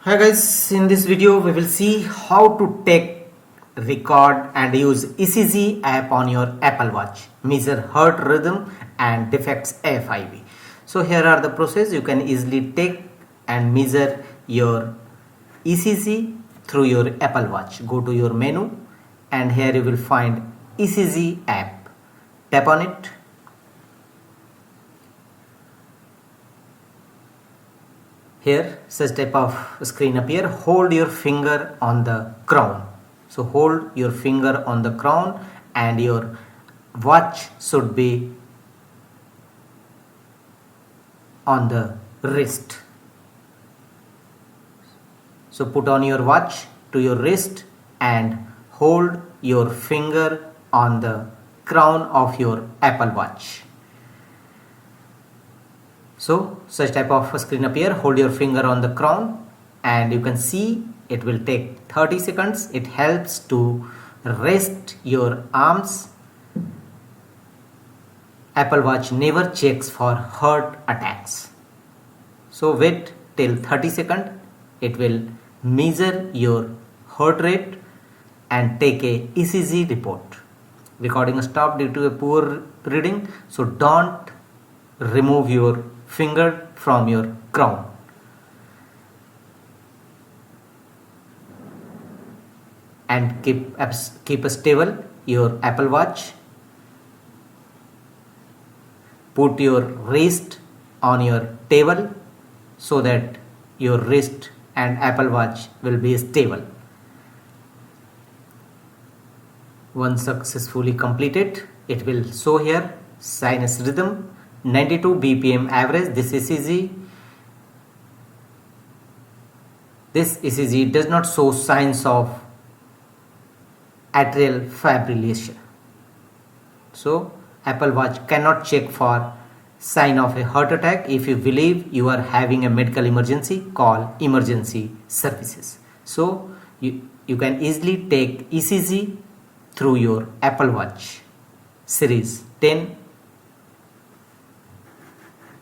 Hi guys, in this video we will see how to take, record and use ECG app on your Apple Watch, measure heart rhythm and detects AFib. So here are the process. You can easily take and measure your ECG through your Apple Watch. Go to your menu and here you will find ECG app. Tap on it. Here such type of screen appear. Hold your finger on the crown. So hold your finger on the crown and your watch should be on the wrist. So put on your watch to your wrist and hold your finger on the crown of your Apple Watch. So such type of screen appear. Hold your finger on the crown and you can see it will take 30 seconds. It helps to rest your arms. Apple Watch never checks for heart attacks. So wait till 30 seconds. It will measure your heart rate and take a ECG report. Recording stopped due to a poor reading. So don't remove your finger from your crown. And keep stable your Apple Watch. Put your wrist on your table so that your wrist and Apple Watch will be stable. Once successfully completed, it will show here sinus rhythm 92 BPM average. This ECG does not show signs of atrial fibrillation. So Apple Watch cannot check for sign of a heart attack. If you believe you are having a medical emergency, call emergency services. So you can easily take ECG through your Apple Watch Series 10